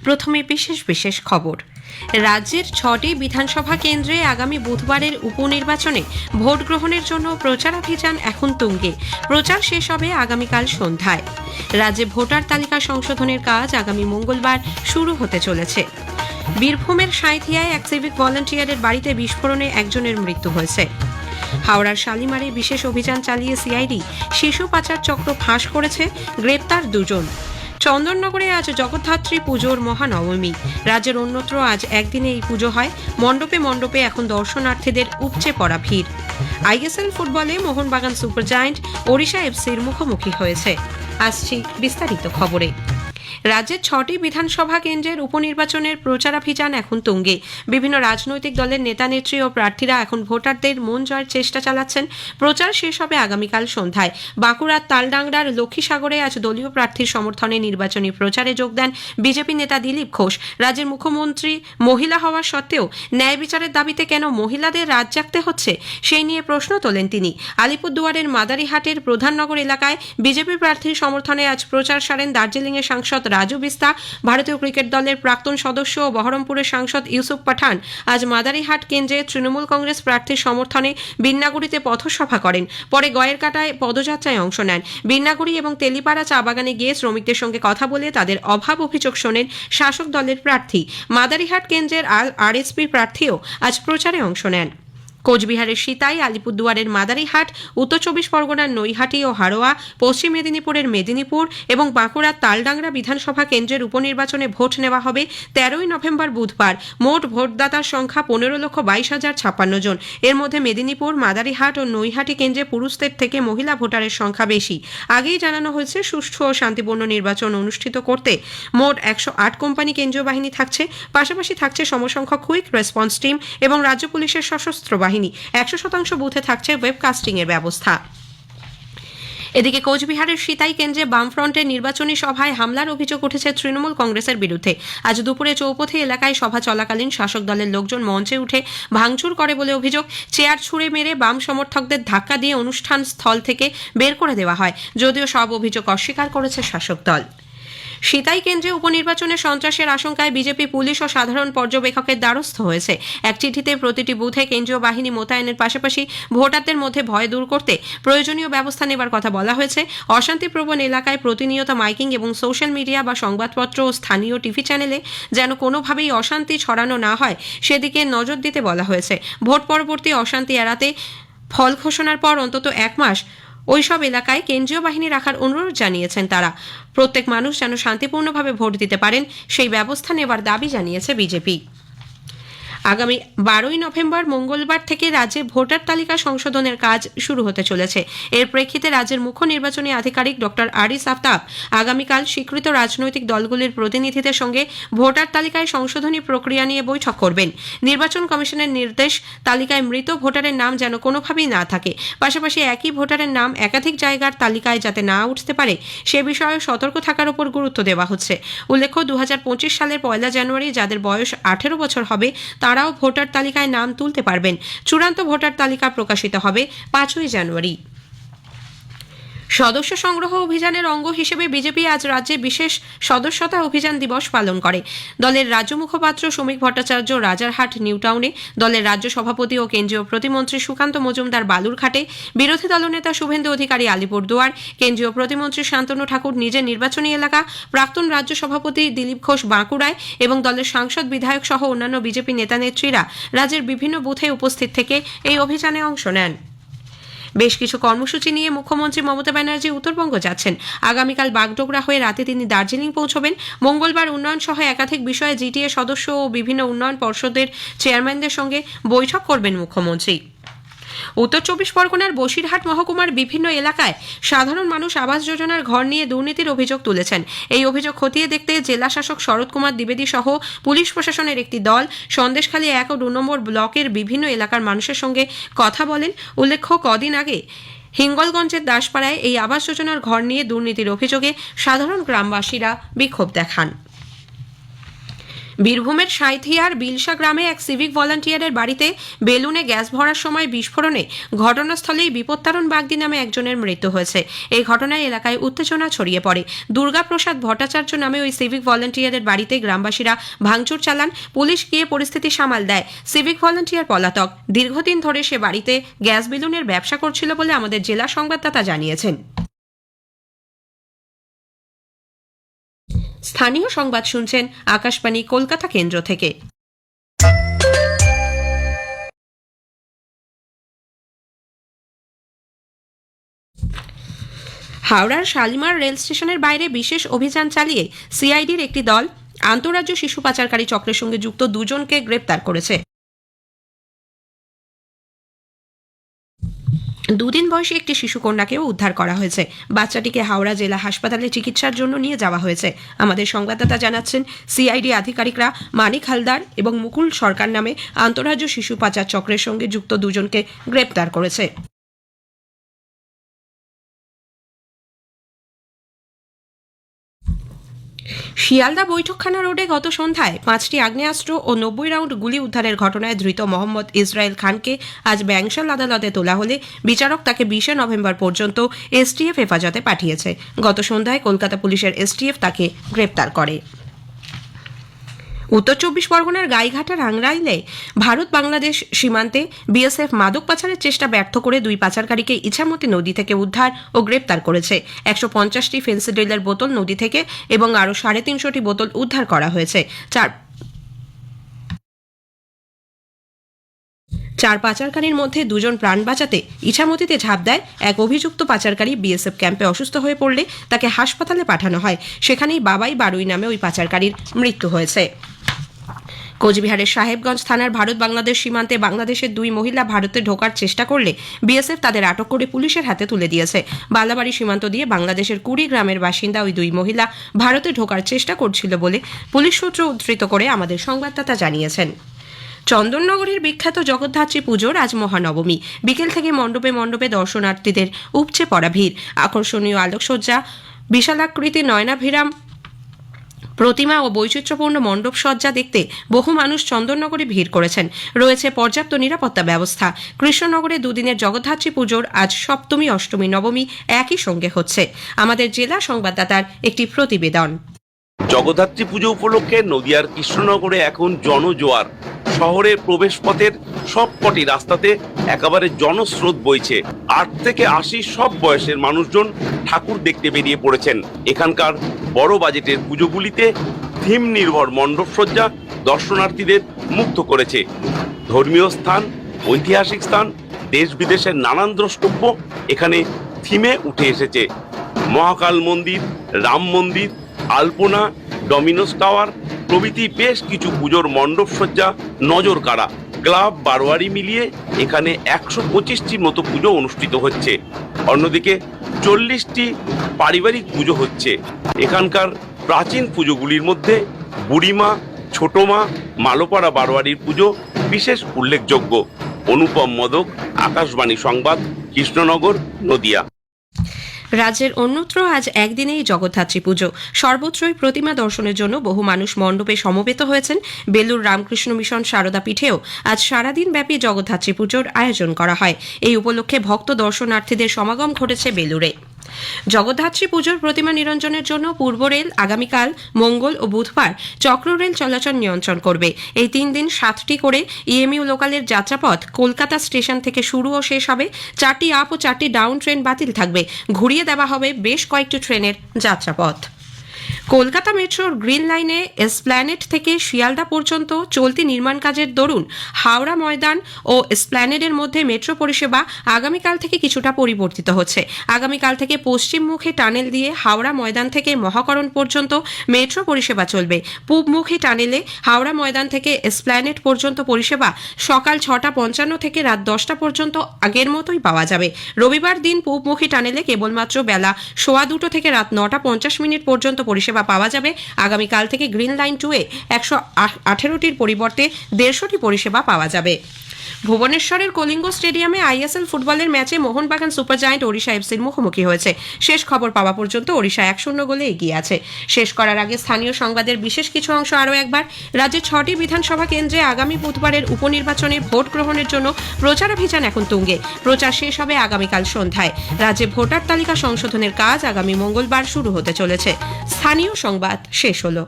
প্রথমে বিশেষ বিশেষ খবর। রাজ্যের 6টি বিধানসভা কেন্দ্রে আগামী বুধবারের উপনির্বাচনে ভোট গ্রহণের জন্য প্রচারাভিযান এখন তুঙ্গে। প্রচার শেষ হবে আগামীকাল সন্ধ্যায়। রাজ্যে ভোটার তালিকা সংশোধনের কাজ আগামী মঙ্গলবার শুরু হতে চলেছে। বীরভূমের সাঁইথিয়ায় এক সিভিক ভলান্টিয়ারের বাড়িতে বিস্ফোরণে একজনের মৃত্যু হয়েছে। হাওড়ার শালিমারে বিশেষ অভিযান চালিয়ে সিআইডি শিশু পাচার চক্র ফাঁস করেছে, গ্রেপ্তার 2 জন। চন্দননগরে আজ জগদ্ধাত্রী পুজোর মহানবমী। রাজ্যের অন্যত্র আজ একদিনে এই পুজো হয়। মণ্ডপে মণ্ডপে এখন দর্শনার্থীদের উপচে পড়া ভিড়। আইএসএল ফুটবলে মোহনবাগান সুপার জায়ান্ট ওড়িশা এফসির মুখোমুখি হয়েছে। আসছি বিস্তারিত খবরে। রাজ্যের 6টি বিধানসভা কেন্দ্রের উপনির্বাচনের প্রচারাভিযান এখন তুঙ্গে। বিভিন্ন রাজনৈতিক দলের নেতা নেত্রী ও প্রার্থীরা এখন ভোটারদের মন জয়ের চেষ্টা চালাচ্ছেন। প্রচার শেষ হবে আগামীকাল সন্ধ্যায়। বাঁকুড়ার তালডাংরার লক্ষ্মীসাগরে আজ দলীয় প্রার্থীর সমর্থনে নির্বাচনী প্রচারে যোগ দেন বিজেপি নেতা দিলীপ ঘোষ। রাজ্যের মুখ্যমন্ত্রী মহিলা হওয়া সত্ত্বেও ন্যায় বিচারের দাবিতে কেন মহিলাদের রাত জাগতে হচ্ছে সেই নিয়ে প্রশ্ন তোলেন তিনি। আলিপুরদুয়ারের মাদারিহাটের প্রধাননগর এলাকায় বিজেপি প্রার্থীর সমর্থনে আজ প্রচার সারেন দার্জিলিংয়ের সাংসদ রাজু বিস্তা। ভারতীয় ক্রিকেট দলের প্রাক্তন সদস্য ও বহরমপুরের সাংসদ ইউসুফ পাঠান আজ মাদারিহাট কেন্দ্রে তৃণমূল কংগ্রেস প্রার্থীর সমর্থনে বিন্নাগুড়িতে পথসভা করেন। পরে গয়েরকাটায় পদযাত্রায় অংশ নেন। বিন্নাগুড়ি এবং তেলিপাড়া চা বাগানে গিয়ে শ্রমিকদের সঙ্গে কথা বলে তাদের অভাব অভিযোগ শোনেন শাসক দলের প্রার্থী। মাদারিহাট কেন্দ্রের আরএসপি প্রার্থীও আজ প্রচারে অংশ নেন। কোচবিহারের সিতাই, আলিপুরদুয়ারের মাদারিহাট, উত্তর 24 পরগনার নৈহাটি ও হাড়োয়া, পশ্চিম মেদিনীপুরের মেদিনীপুর এবং বাঁকুড়ার তালডাংরা বিধানসভা কেন্দ্রের উপনির্বাচনে ভোট নেওয়া হবে 13ই নভেম্বর বুধবার। মোট ভোটদাতার সংখ্যা 15,22,056 জন। এর মধ্যে মেদিনীপুর, মাদারিহাট ও নৈহাটি কেন্দ্রে পুরুষদের থেকে মহিলা ভোটারের সংখ্যা বেশি। আগেই জানানো হয়েছে সুষ্ঠু ও শান্তিপূর্ণ নির্বাচন অনুষ্ঠিত করতে মোট 108 কোম্পানি কেন্দ্রীয় বাহিনী থাকছে। পাশাপাশি থাকছে সমসংখ্যক কুইক রেসপন্স টিম এবং রাজ্য পুলিশের সশস্ত্র বাহিনী। 100% বুথে থাকছে ওয়েবকাস্টিং এর ব্যবস্থা। এদিকে কোচবিহারের সিতাই কেন্দ্রে বামফ্রন্টের নির্বাচনী সভায় হামলার অভিযোগ উঠেছে তৃণমূল কংগ্রেসের বিরুদ্ধে। আজ দুপুরে চৌপথি এলাকায় সভা চলাকালীন শাসক দলের লোকজন মঞ্চে উঠে ভাঙচুর করে বলে অভিযোগ। চেয়ার ছুঁড়ে মেরে বাম সমর্থকদের ধাক্কা দিয়ে অনুষ্ঠান স্থল থেকে বের করে দেওয়া হয়, যদিও সব অভিযোগ অস্বীকার করেছে শাসক দল। সিতাই কেন্দ্রে উপনির্বাচনে সন্ত্রাসের আশঙ্কায় বিজেপি পুলিশ ও সাধারণ পর্যবেক্ষকের দ্বারস্থ হয়েছে। এক চিঠিতে প্রতিটি বুথে কেন্দ্রীয় বাহিনী মোতায়েনের পাশাপাশি ভোটারদের মধ্যে ভয় দূর করতে প্রয়োজনীয় ব্যবস্থা নেবার কথা বলা হয়েছে। অশান্তিপ্রবণ এলাকায় প্রতিনিয়ত মাইকিং এবং সোশ্যাল মিডিয়া বা সংবাদপত্র ও স্থানীয় টিভি চ্যানেলে যেন কোনোভাবেই অশান্তি ছড়ানো না হয় সেদিকে নজর দিতে বলা হয়েছে। ভোট পরবর্তী অশান্তি এড়াতে ফল ঘোষণার পর অন্তত 1 মাস ওইসব এলাকায় কেন্দ্রীয় বাহিনী রাখার অনুরোধ জানিয়েছেন তারা। প্রত্যেক মানুষ যেন শান্তিপূর্ণভাবে ভোট দিতে পারেন সেই ব্যবস্থা নেবার দাবি জানিয়েছে বিজেপি। আগামী 12ই নভেম্বর মঙ্গলবার থেকে রাজ্যে ভোটার তালিকা সংশোধনের কাজ শুরু হতে চলেছে। এর প্রেক্ষিতে রাজ্যের মুখ্য নির্বাচনী আধিকারিক ডক্টর আরিস আফতাব আগামীকাল স্বীকৃত রাজনৈতিক দলগুলির প্রতিনিধিদের সঙ্গে ভোটার তালিকায় সংশোধনী প্রক্রিয়া নিয়ে বৈঠক করবেন। নির্বাচন কমিশনের নির্দেশ, তালিকায় মৃত ভোটারের নাম যেন কোনোভাবেই না থাকে। পাশাপাশি একই ভোটারের নাম একাধিক জায়গার তালিকায় যাতে না উঠতে পারে সে বিষয়ে সতর্ক থাকার উপর গুরুত্ব দেওয়া হচ্ছে। উল্লেখ্য 2025 সালের 1 জানুয়ারি যাদের বয়স 18 বছর হবে তারাও ভোটার তালিকায় নাম তুলতে পারবেন। চূড়ান্ত ভোটার তালিকা প্রকাশিত হবে 5ই জানুয়ারি। সদস্য সংগ্রহ অভিযানের অঙ্গ হিসেবে বিজেপি আজ রাজ্যে বিশেষ সদস্যতা অভিযান দিবস পালন করে। দলের রাজ্য মুখপাত্র শ্রমিক ভট্টাচার্য রাজারহাট নিউ টাউনে, দলের রাজ্য সভাপতি ও কেন্দ্রীয় প্রতিমন্ত্রী সুকান্ত মজুমদার বালুরঘাটে, বিরোধী দলনেতা শুভেন্দু অধিকারী আলিপুরদুয়ার, কেন্দ্রীয় প্রতিমন্ত্রী শান্তনু ঠাকুর নিজের নির্বাচনী এলাকা, প্রাক্তন রাজ্য সভাপতি দিলীপ ঘোষ বাঁকুড়ায় এবং দলের সাংসদ বিধায়ক সহ অন্যান্য বিজেপি নেতা নেত্রীরা রাজ্যের বিভিন্ন বুথে উপস্থিত থেকে এই অভিযানে অংশ নেন। বেশ কিছু কর্মসূচি নিয়ে মুখ্যমন্ত্রী মমতা ব্যানার্জি উত্তরবঙ্গ যাচ্ছেন। আগামীকাল বাগডোগরা হয়ে রাতে তিনি দার্জিলিং পৌঁছবেন। মঙ্গলবার উন্নয়ন সহ একাধিক বিষয়ে জিটিএ সদস্য ও বিভিন্ন উন্নয়ন পর্ষদের চেয়ারম্যানদের সঙ্গে বৈঠক করবেন মুখ্যমন্ত্রী। উত্তর 24 পরগনার বসিরহাট মহকুমার বিভিন্ন এলাকায় সাধারণ মানুষ আবাস যোজনার ঘর নিয়ে দুর্নীতির অভিযোগ তুলেছেন। এই অভিযোগ খতিয়ে দেখতে জেলা শাসক শরৎ কুমার দ্বিবেদী সহ পুলিশ প্রশাসনের একটি দল সন্দেশখালী 1 ও 2 নম্বর ব্লকের বিভিন্ন এলাকার মানুষের সঙ্গে কথা বলেন। উল্লেখ্য, কদিন আগে হিঙ্গলগঞ্জের দাসপাড়ায় এই আবাস যোজনার ঘর নিয়ে দুর্নীতির অভিযোগে সাধারণ গ্রামবাসীরা বিক্ষোভ দেখান। বীরভূমের সাঁইথিয়ার বিলসা গ্রামে এক সিভিক ভলান্টিয়ারের বাড়িতে বেলুনে গ্যাস ভরার সময় বিস্ফোরণে ঘটনাস্থলেই বিপত্তারণ বাগদি নামে একজনের মৃত্যু হয়েছে। এই ঘটনায় এলাকায় উত্তেজনা ছড়িয়ে পড়ে। দুর্গাপ্রসাদ ভট্টাচার্য নামে ওই সিভিক ভলান্টিয়ারের বাড়িতে গ্রামবাসীরা ভাঙচুর চালান। পুলিশ গিয়ে পরিস্থিতি সামাল দেয়। সিভিক ভলান্টিয়ার পলাতক। দীর্ঘদিন ধরে সে বাড়িতে গ্যাস বেলুনের ব্যবসা করছিল বলে আমাদের জেলা সংবাদদাতা জানিয়েছেন। স্থানীয় সংবাদ শুনছেন আকাশবাণী কলকাতা কেন্দ্র থেকে। হাওড়ার শালিমার রেল স্টেশনের বাইরে বিশেষ অভিযান চালিয়ে সিআইডির একটি দল আন্তঃরাজ্য শিশু পাচারকারী চক্রের সঙ্গে যুক্ত দুজনকে গ্রেপ্তার করেছে। দুদিন বয়সী একটি শিশুকন্যাকেও উদ্ধার করা হয়েছে। বাচ্চাটিকে হাওড়া জেলা হাসপাতালে চিকিৎসার জন্য নিয়ে যাওয়া হয়েছে। আমাদের সংবাদদাতা জানাচ্ছেন, সিআইডি আধিকারিকরা মানিক হালদার এবং মুকুল সরকার নামে আন্তঃরাজ্য শিশু পাচার চক্রের সঙ্গে যুক্ত দুজনকে গ্রেপ্তার করেছে। শিয়ালদা বৈঠকখানা রোডে গত সন্ধ্যায় 5টি আগ্নেয়াস্ত্র ও 90 রাউন্ড গুলি উদ্ধারের ঘটনায় ধৃত মোহাম্মদ ইসরায়েল খানকে আজ ব্যাংশাল আদালতে তোলা হলে বিচারক তাকে 20 নভেম্বর পর্যন্ত এসটিএফ হেফাজতে পাঠিয়েছে। গত সন্ধ্যায় কলকাতা পুলিশের এসটিএফ তাকে গ্রেপ্তার করে। উত্তর 24 পরগনার গাইঘাটা রাংরাইলে ভারত বাংলাদেশ সীমান্তে বিএসএফ মাদক পাচারের চেষ্টা ব্যর্থ করে দুই পাচারকারীকে ইছামতি নদী থেকে উদ্ধার ও গ্রেপ্তার করেছে। 150টি ফেন্সিডিলের বোতল নদী থেকে এবং আরও 350টি বোতল উদ্ধার করা হয়েছে। চার পাচারকারীর মধ্যে দুজন প্রাণ বাঁচাতে ইছামতিতে ঝাঁপ দেয়। এক অভিযুক্ত পাচারকারী বিএসএফ ক্যাম্পে অসুস্থ হয়ে পড়লে তাকে হাসপাতালে পাঠানো হয়। সেখানেই বাবাই বারুই নামে ওই পাচারকারীর মৃত্যু হয়েছে। কোচবিহারের সাহেবগঞ্জ থানার ভারত বাংলাদেশ সীমান্তে বাংলাদেশের দুই মহিলা ভারতে ঢোকার চেষ্টা করলে বিএসএফ তাদের আটক করে পুলিশের হাতে তুলে দিয়েছে। বালাবাড়ি সীমান্ত দিয়ে বাংলাদেশের কুড়ি গ্রামের বাসিন্দা ওই দুই মহিলা ভারতে ঢোকার চেষ্টা করছিল বলে পুলিশ সূত্র উদ্ধৃত করে আমাদের সংবাদদাতা জানিয়েছেন। চন্দননগরের বিখ্যাত জগদ্ধাত্রী পুজোর আজ মহানবমী। বিকেল থেকে মণ্ডপে মণ্ডপে দর্শনার্থীদের উপচে পড়া ভিড়। আকর্ষণীয় আলোকসজ্জা, বিশালাকৃতি নয়নাভিরাম প্রতিমা ও বৈচিত্র্যপূর্ণ মণ্ডপ সজ্জা দেখতে বহু মানুষ চন্দননগরে ভিড় করেছেন। রয়েছে পর্যাপ্ত নিরাপত্তা ব্যবস্থা। কৃষ্ণনগরে দুদিনের জগদ্ধাত্রী পুজোর আজ সপ্তমী, অষ্টমী, নবমী একই সঙ্গে হচ্ছে। আমাদের জেলা সংবাদদাতার একটি প্রতিবেদন। জগদ্ধাত্রী পুজো উপলক্ষে নদিয়ার কৃষ্ণনগরে এখন জনজোয়ার। শহরের প্রবেশপথের সবকটি রাস্তাতে একেবারে জনস্রোত বইছে। 8 থেকে 80 সব বয়সের মানুষজন ঠাকুর দেখতে বেরিয়ে পড়েছেন। এখানকার বড় বাজেটের পুজোগুলিতে থিম নির্ভর মণ্ডপসজ্জা দর্শনার্থীদের মুগ্ধ করেছে। ধর্মীয় স্থান, ঐতিহাসিক স্থান, দেশ বিদেশের নানান দ্রষ্টব্য এখানে থিমে উঠে এসেছে। মহাকাল মন্দির, রাম মন্দির, আলপনা, ডমিনোস টাওয়ার প্রভৃতি বেশ কিছু পুজোর মণ্ডপসজ্জা নজর কাড়া। ক্লাব বারোয়ারি মিলিয়ে এখানে 125টির মতো পুজো অনুষ্ঠিত হচ্ছে। অন্যদিকে 40টি পারিবারিক পুজো হচ্ছে। এখানকার প্রাচীন পুজোগুলির মধ্যে বুড়িমা, ছোটমা, মালোপাড়া বারোয়ারির পুজো বিশেষ উল্লেখযোগ্য। অনুপম মদক, আকাশবাণী সংবাদ, কৃষ্ণনগর, নদিয়া। রাজ্যের অন্যত্র আজ একদিনেই জগদ্ধাত্রী পুজো। সর্বত্রই প্রতিমা দর্শনের জন্য বহু মানুষ মণ্ডপে সমবেত হয়েছেন। বেলুর রামকৃষ্ণ মিশন সারদা পীঠেও আজ সারাদিন ব্যাপী জগদ্ধাত্রী পুজোর আয়োজন করা হয়। এই উপলক্ষে ভক্ত দর্শনার্থীদের সমাগম ঘটেছে বেলুরে। জগদ্ধাত্রী পুজোর প্রতিমা নিরঞ্জনের জন্য পূর্ব রেল আগামীকাল মঙ্গল ও বুধবার চক্র রেল চলাচল নিয়ন্ত্রণ করবে। এই 3 দিন 7টি করে ইএমইউ লোকালের যাত্রাপথ কলকাতা স্টেশন থেকে শুরু ও শেষ হবে। 4টি আপ ও 4টি ডাউন ট্রেন বাতিল থাকবে। ঘুরিয়ে দেওয়া হবে বেশ কয়েকটি ট্রেনের যাত্রাপথ। কলকাতা মেট্রোর গ্রিন লাইনে এসপ্ল্যানেড থেকে শিয়ালদা পর্যন্ত চলতি নির্মাণ কাজের দরুন হাওড়া ময়দান ও এসপ্ল্যানেডের মধ্যে মেট্রো পরিষেবা আগামীকাল থেকে কিছুটা পরিবর্তিত হচ্ছে। আগামীকাল থেকে পশ্চিমমুখী টানেল দিয়ে হাওড়া ময়দান থেকে মহাকরণ পর্যন্ত মেট্রো পরিষেবা চলবে। পূবমুখী টানেলে হাওড়া ময়দান থেকে এসপ্ল্যানেড পর্যন্ত পরিষেবা সকাল 6:55 থেকে রাত 10টা পর্যন্ত আগের মতোই পাওয়া যাবে। রবিবার দিন পূবমুখী টানেলে কেবলমাত্র বেলা 2:15 থেকে রাত 9:50 পর্যন্ত পরিষেবা পাওয়া যাবে। আগামীকাল থেকে গ্রিন লাইন 2 এ 118টির পরিবর্তে 150টি পরিষেবা পাওয়া যাবে। ভুবনেশ্বরের কলিঙ্গ স্টেডিয়ামে আইএসএল ফুটবলের ম্যাচে মোহনবাগান সুপার জায়ান্ট ওড়িশা এফসির মুখোমুখি হয়েছে। শেষ খবর পাওয়া পর্যন্ত ওড়িশা 1-0 গোলে এগিয়ে আছে। শেষ করার আগে স্থানীয় সংবাদের বিশেষ কিছু অংশ আরও একবার। রাজ্যের 6টি বিধানসভা কেন্দ্রে আগামী বুধবারের উপনির্বাচনে ভোট গ্রহণের জন্য প্রচারাভিযান এখন তুঙ্গে। প্রচার শেষ হবে আগামীকাল সন্ধ্যায়। রাজ্যে ভোটার তালিকা সংশোধনের কাজ আগামী মঙ্গলবার শুরু হতে চলেছে। স্থানীয় সংবাদ শেষ হলো।